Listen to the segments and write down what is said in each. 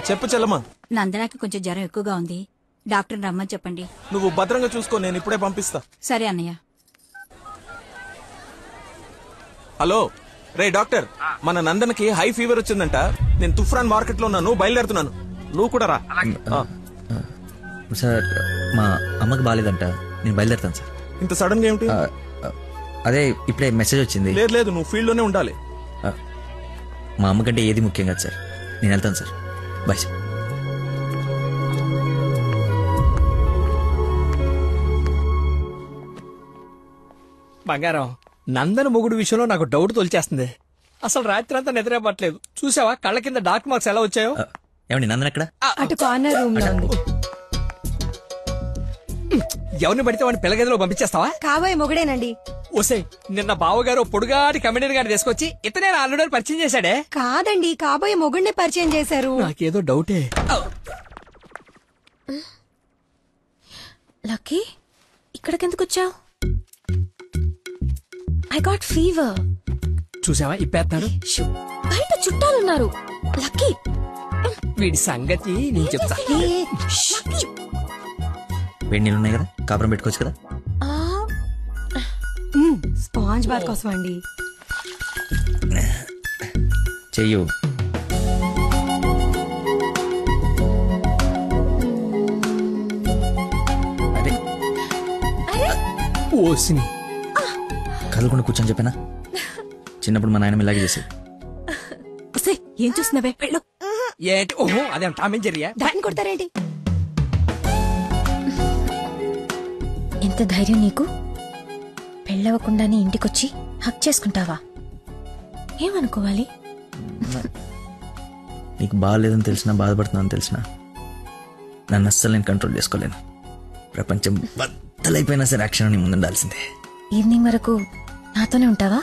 చెప్పు చెల్లమ్మా. నందనాకి కొంచెం జ్వరం ఎక్కువగా ఉంది, డాక్టర్ రమ్మని చెప్పండి. నువ్వు భద్రంగా చూసుకో, నేను ఇప్పుడే పంపిస్తా. సరే అన్నయ్య. హలో రే డాక్టర్, మన నందనకి హై ఫీవర్ వచ్చిందంట. నేను తుఫ్రాన్ మార్కెట్ లో ఉన్నాను, బయలుదేరుతున్నాను. నువ్వు కూడా రా. సార్ మా అమ్మకి బాగాలేదంట, నేను బయలుదేరుతాను సార్. ఇంత సడన్ గా ఏమిటి? అదే ఇప్పుడే మెసేజ్ వచ్చింది. లేదు లేదు, నువ్వు ఫీల్డ్ లోనే ఉండాలి. మా అమ్మకంటే ఏది ముఖ్యం కాదు సార్, నేను వెళ్తాను సార్. Bye sir. బంగారం, నందన మొగుడు విషయంలో నాకు డౌట్ తొలిచేస్తుంది. అసలు రాత్రి అంతా నిద్రపట్లేదు. చూసావా కళ్ళ కింద డార్క్ మార్క్స్ ఎలా వచ్చాయో? ఏమండి నందన ఎక్కడ? అటు కార్నర్ రూమ్ లో ఉంది. ఎవరిని పడితే వాడిని పిల్లగదిలో పంపించేస్తావా? కాబోయే మొగుడేనండి. ఓసే, నిన్న బావగారు పొడుగాటి కమెడియన్ గారిని తీసుకొచ్చి ఇతనే ఆల్రెడీ పరిచయం చేశాడే. కాదండి, కాబోయే మొగుడిని పరిచయం చేశారు. నాకేదో డౌటే. లక్కీ, ఇక్కడికెందుకు వచ్చావు? I got fever. చూసావా ఇప్పేస్తున్నాడు. బయట చుట్టాలున్నారు. లక్కీ, వీడి సంగతి నేను చెప్తా. వేడి నీళ్ళు ఉన్నాయి కదా, కాపురం పెట్టుకోవచ్చు కదా. స్పాంజ్ బాత్ కోసం అండి. చెయ్యు. అదే ఓసిని కదలకుండా కూర్చొని చెప్పానా? చిన్నప్పుడు మా నాయనమ్మ ఇలాగే చేసేది. ఏం చూస్తున్నావే? వెళ్ళు. ఏంటి? ఓహో, అదేం టామ్ అండ్ జెర్రీయా? దాన్ని కొడతారేంటి? ఎంత ధైర్యం నీకు? పెళ్ళవకుండానే ఇంటికొచ్చి హక్ చేసుకుంటావా? ఏమనుకోవాలి? నీకు బాగాలేదని తెలిసినా, బాధపడుతున్నాను తెలిసినా, నన్ను అస్సలు నేను కంట్రోల్ చేసుకోలేను. ప్రపంచం బద్దలైపోయినా సరే యాక్షన్ నీ ముందుండాల్సిందే. ఈవినింగ్ వరకు నాతోనే ఉంటావా?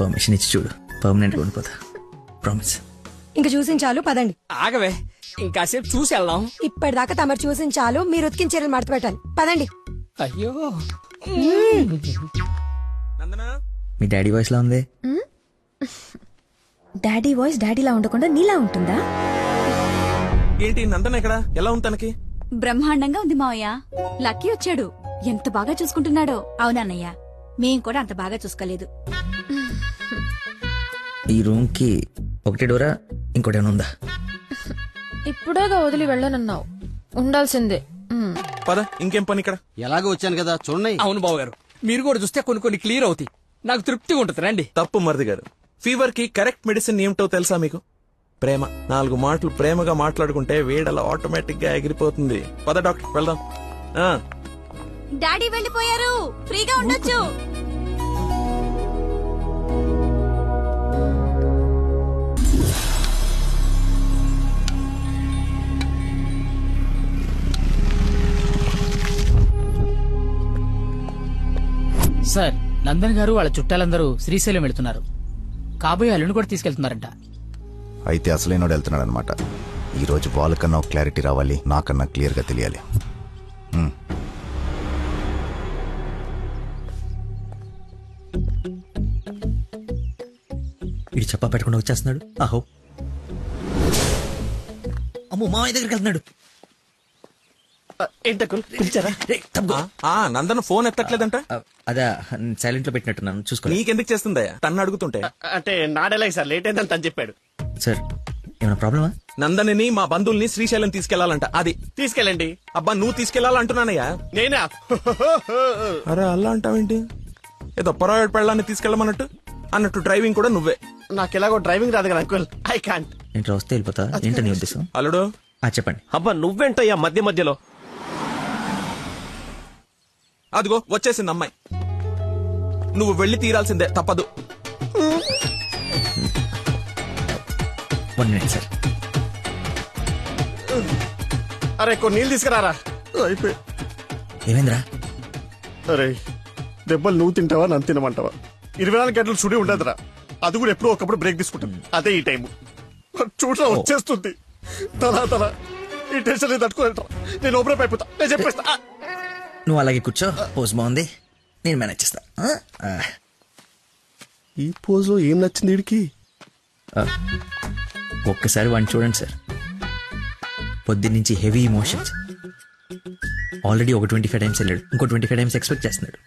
పర్మిషన్ ఇచ్చి చూడు, పర్మనెంట్గా ఉండిపోతా. ప్రామిస్. ఇంక చూసించాలు, పదండి. ఆగవే, ఇంకాసేపు చూసి వెళ్దాం. ఇప్పటిదాకా తమరు చూసించాలు, మీరు ఉతికిన చీరలు మడత పెట్టాలి. పదండి. అయ్యో, నందనా, మీ డాడీ వాయిస్ లా ఉంది. డాడీ వాయిస్ డాడీలా ఉండకుండా నీలా ఉంటుందా? ఏంటి నందన ఎక్కడ? ఎలా ఉంది తనకి? బ్రహ్మాండంగా ఉంది మావయ్య. లక్కీ వచ్చాడు, ఎంత బాగా చూసుకుంటున్నాడో. అవునన్నయ్య, మేం కూడా అంత బాగా చూసుకోలేదు. ఈ రూమ్ కి ఒకటే డోరా, ఇంకోటేమైనా ఉందా? ఇప్పుడేగా వదిలి వెళ్ళనన్నావు, ఉండాల్సిందే. పద, ఇంకేం పని ఇక్కడ? ఎలాగో వచ్చాను కదా చూడండి. అవును బావగారు, మీరు కూడా చూస్తే కొన్ని క్లియర్ అవుతాయి. నాకు తృప్తిగా ఉంటుంది. రండి. తప్పు మరిది గారు, ఫీవర్ కి కరెక్ట్ మెడిసిన్ ఏమిటో తెలుసా మీకు? ప్రేమ. 4 మాటలు ప్రేమగా మాట్లాడుకుంటే వేడలా ఆటోమేటిక్ గా ఎగిరిపోతుంది. పద డాక్టర్, వెళ్దాం. డాడీ వెళ్ళిపోయారు, ఫ్రీగా ఉండొచ్చు. సార్, నందన్ గారు వాళ్ళ చుట్టాలందరూ శ్రీశైలం వెళ్తున్నారు. కాబోయే అల్లుని కూడా తీసుకెళ్తున్నారంట. అయితే అసలైనోడు వెళ్తున్నాడు అనమాట. ఈ రోజు వాళ్ళకన్నా ఒక క్లారిటీ రావాలి, నాకన్నా క్లియర్ గా తెలియాలి. వీడు చెప్పా పెట్టకుండా వచ్చేస్తున్నాడు. ఆహో, అమ్మో, మామయ్య దగ్గరికి వెళ్తున్నాడు. పిలిచారా? నందన ఫోన్ ఎత్తట్లేదంట. అదే సైలెంట్ లో పెట్టినట్టున్నాను, చూసుకో. నీకెందుకు చేస్తుందయ్యా? తన్ను అడుగుతుంటే. అంటే నాడేలాగ సార్, లేట్ అయిందని తను చెప్పాడు. సార్, ఏమైనా ప్రాబ్లమా? నందనిని మా బంధువుల్ని శ్రీశైలం తీసుకెళ్లాలంట. అది తీసుకెళ్ళండి. అబ్బా, నువ్వు తీసుకెళ్లాలంటున్నానయ్యా. నేనా? అరే అలా అంటావేంటి? ఏదో పొరపాటు పెళ్ళాన్ని తీసుకెళ్ళమన్నట్టు అన్నట్టు డ్రైవింగ్ కూడా నువ్వే. నాకు ఎలాగో డ్రైవింగ్ రాదు కదా అంకుల్, ఐ కాంట్. ఏంటి వస్తే వెళ్ళిపోతా? ఏంటని ఉద్దేశం? అల్లుడు, చెప్పండి. అబ్బా నువ్వేంటయ్యా మధ్య మధ్యలో? అదిగో వచ్చేసింది అమ్మాయి. నువ్వు వెళ్లి తీరాల్సిందే, తప్పదు. 1 minute సార్. అరే కొన్ని నీళ్ళు తీసుకురారా. అయిపోయి. ఏమైందిరా? అరే దెబ్బలు నువ్వు తింటావా, నన్ను తినమంటావా? 24 గంటలు చుడి ఉండదురా. అది కూడా ఎప్పుడో ఒకప్పుడు బ్రేక్ తీసుకుంటాను. అదే ఈ టైము. చూడరా వచ్చేస్తుంది తలా. ఈ టెన్షన్ తట్టుకోలేటా. నేను ఓపెన్ అయిపోతా, నేను చెప్పేస్తా. నువ్వు అలాగే కూర్చో, పోజ్ బాగుంది, నేను మేనేజ్ చేస్తా. ఈ పోజ్ లో ఏం నచ్చింది వీడికి? ఒక్కసారి వాడిని చూడండి సార్, పొద్దున్నుంచి హెవీ ఇమోషన్స్. ఆల్రెడీ ఒక 25 టైమ్స్ వెళ్ళాడు, ఇంకో 25 టైమ్స్ ఎక్స్పెక్ట్ చేస్తున్నాడు.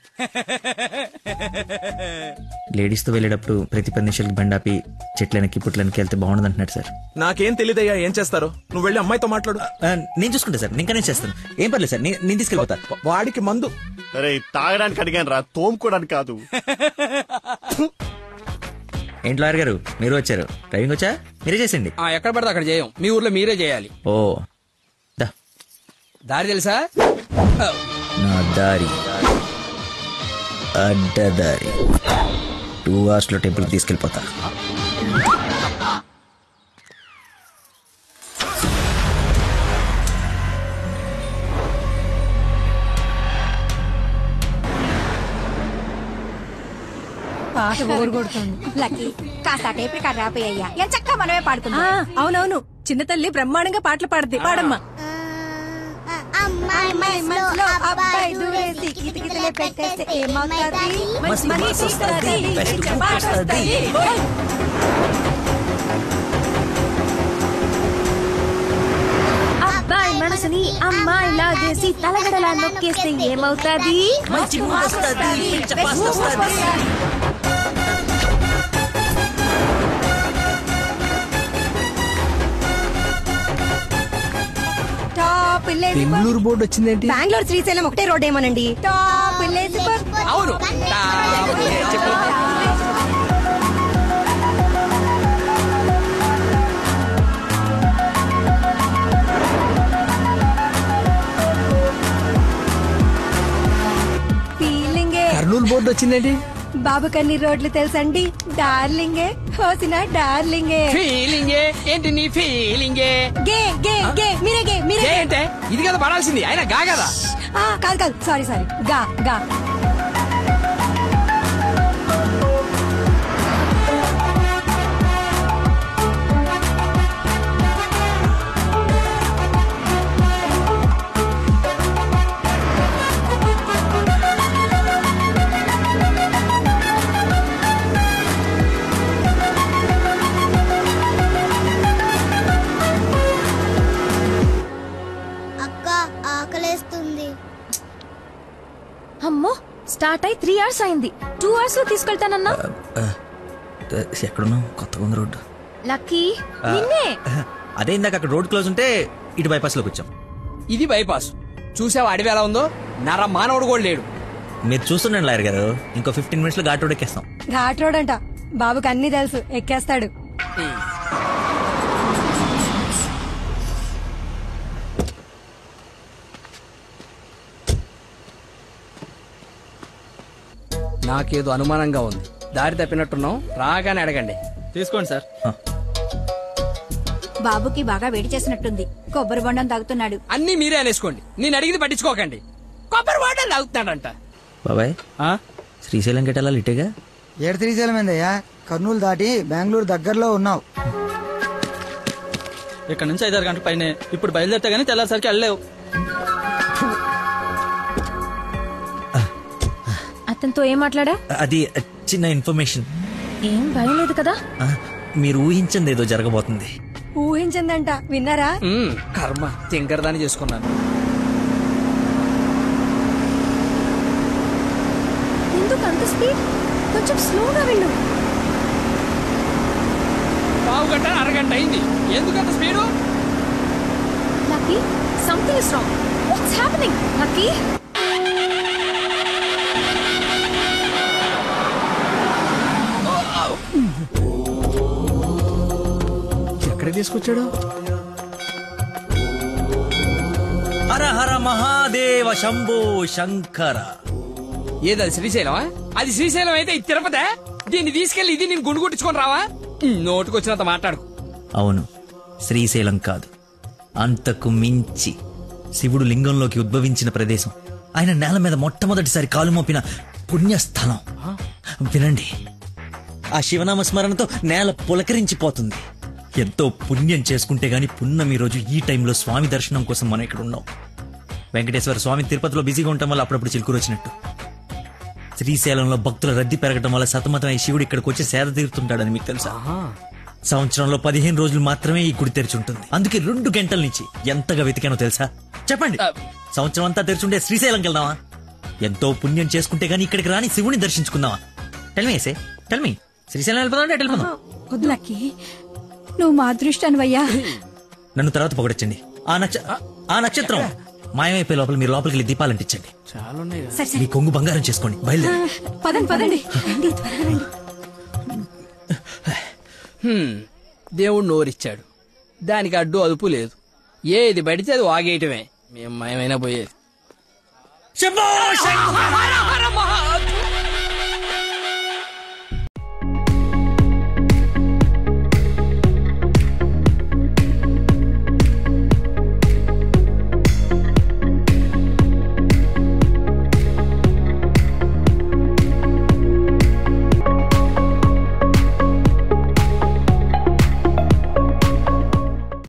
లేడీస్తో వెళ్ళేటప్పుడు ప్రతి 10 నిమిషాలకి బండాపి చెట్లకి పుట్లకి వెళ్తే బాగుండదు అంటున్నాడు సార్. నాకేం తెలియదయ్యా ఏం చేస్తారో. నువ్వు వెళ్ళి అమ్మాయితో మాట్లాడు. నేను చూసుకుంటా సార్, నేను కనెక్ట్ చేస్తాను. ఏం పర్లేదు సార్, నేను తీసుకెళ్ళిపోతా. వాడికి మందు. అరే తాగడానికి అడిగాను రా, తోముకోవడానికి కాదు. ఏంటి లాయర్ గారు మీరు వచ్చారు? డ్రైవింగ్ వచ్చా? మీరే చేసేయండి. ఎక్కడ పడితే అక్కడ చేయం, మీ ఊర్లో మీరే చేయాలి. ఓ దా దారి తెలుసా? నా దారి అడ్డదారి. 2 hours లో టెంపుల్కి తీసుకెళ్ళిపోతా. పాట బోర్ కొడుతుంది. లక్కీ కాస్త టేప్ రికార్డ్ రాపోయ్యా ఎంత చక్కగా మనమే పాడుకుందాం. అవునవును, చిన్న తల్లి బ్రహ్మాండంగా పాటలు పాడుద్ది. పాడమ్మా. అమ్మాయి మనసులో అబ్బాయి దూరేసి కితకితలే పెట్టేస్తే ఏమవుతుంది? మనిషి వస్తది, పాట వస్తది. అబ్బాయి మనసుని అమ్మాయి లాగేసి తలగడలా నొక్కేస్తే ఏమవుతాది? టాప్ లేసి బెంగళూరు బోర్డు వచ్చిందేంటి? బెంగళూరు శ్రీశైలం ఒకటే రోడ్ ఏమోనండి. టాప్ లేసి అవును. ఫీలింగే. కర్నూలు బోర్డు వచ్చిందేంటి? బాబు కన్ని రోడ్లు తెలుసండి. డార్లింగే హోసిన డార్లింగే. ఫీలింగే ఏంటి నీ ఫీలింగే? గే గే గే మీరే గే మీరే. ఏంటే ఇది కదా పడాల్సింది, ఆయన గా కదా. కాదు కాదు, సారీ సారీ, గా గా. అమ్మో, స్టార్ట్ అయి 3 hours అయింది. 2 hours లో తీసుకెళ్తానన్నా. ఎక్కడున్నావు? కొత్తగా ఉంది రోడ్డు. లక్కీ నిన్నే. అదే ఇందాక అక్కడ రోడ్ క్లోజ్ ఉంటే ఇటు బైపాస్ లోకి వచ్చాం. ఇది బైపాస్. చూసావా అడవి ఎలా ఉందో? నర మానవుడు కూడా లేడు. మీరు చూస్తుండండి లాయర్ గారు, ఇంకో 15 minutes లో ఘాట్ రోడ్ ఎక్కేస్తాం. ఘాట్ రోడ్ అంట, బాబుకి అన్ని తెలుసు, ఎక్కేస్తాడు. నాకేదో అనుమానంగా ఉంది. దారి తప్పినట్టున్నాం, రాగానే అడగండి. తీసుకోండి సార్. బాబుకి బాగా వేడి చేసినట్టుంది, కొబ్బరి బొండం తాగుతున్నాడు. అన్ని మీరే అనేసుకోండి, నేను అడిగింది పట్టించుకోకండి. కొబ్బరి వాటర్ తాగుతున్నాడంట. బాబాయ్ శ్రీశైలం గెటాలా ఇటేగా? ఏడు శ్రీశైలం ఏందయ్యా? కర్నూలు దాటి బెంగళూరు దగ్గరలో ఉన్నావు. ఇక్కడ నుంచి 5-6 గంటల పైన. ఇప్పుడు బయలుదేరితే గానీ తెల్లారిసరికి వెళ్ళలేవు. అతనితో ఏం మాట్లాడా? అది చిన్న ఇన్ఫర్మేషన్. ఏం భయం లేదు కదా? మీరు ఊహించింది ఏదో జరగబోతుంది. ఊహించిందంట, విన్నారా? కర్మ, తింకరదాన్ని చేసుకున్నాను. ఎందుకు అంత స్పీడ్? కొంచెం స్లోగా వెళ్ళు. పావు గంట అరగంట అయింది, ఎందుకంత speed? Lucky, something is wrong. What's happening? Lucky, ఎక్కడ తీసుకొచ్చాడు? హర హర మహాదేవ శంభో శంకర. ఏది శ్రీశైలమా? అది శ్రీశైలం అయితే ఇది తిరుపతే. దీన్ని తీసుకెళ్లి ఇది నేను గుండు కొట్టించుకొని రావా? నోటుకొచ్చినంత మాట్లాడు. అవును, శ్రీశైలం కాదు, అంతకు మించి శివుడు లింగంలోకి ఉద్భవించిన ప్రదేశం, ఆయన నేల మీద మొట్టమొదటిసారి కాలు మోపిన పుణ్యస్థలం. వినండి, ఆ శివనామ స్మరణతో నేల పులకరించిపోతుంది. ఎంతో పుణ్యం చేసుకుంటే గాని పున్నమి రోజు ఈ టైంలో స్వామి దర్శనం కోసం మనం ఇక్కడ ఉన్నాం. వెంకటేశ్వర స్వామి తిరుపతిలో బిజీగా ఉండటం వల్ల అప్పుడప్పుడు చిలుకూరు వచ్చినట్టు. శ్రీశైలంలో భక్తుల రద్దీ పెరగడం వల్ల సతమతం అయి శివుడు ఇక్కడికి వచ్చి సేద తీరుతుంటాడని మీకు తెలుసా? సంవత్సరంలో 15 రోజులు మాత్రమే ఈ గుడి తెరిచి ఉంటుంది. అందుకే 2 గంటల నుంచి ఎంతగా వెతికానో తెలుసా? చెప్పండి. సంవత్సరం అంతా తెరిచుండే శ్రీశైలంకి వెళ్దామా? ఎంతో పుణ్యం చేసుకుంటే గానీ ఇక్కడికి రాని శివుని దర్శించుకుందామా? టెల్మీసే టెల్మీ, శ్రీశైలం వెళ్ళిపోదాం. వద్దు లక్కీ, నువ్వు మా అదృష్టానివయ్యా. నన్ను తర్వాత పొగడొచ్చండి. ఆ నక్షత్రం మాయమైపోయే లోపల మీరు లోపలికి వెళ్ళి దీపాలు అంటించండి. మీ కొంగు బంగారం చేసుకోండి. బయలుదేరి పదండి. దేవుడు నోరిచ్చాడు, దానికి అడ్డు అదుపు లేదు. ఏది పడితే అది వాగేయటమే. మేము మయమైనా పోయేది. శంభో శంకర!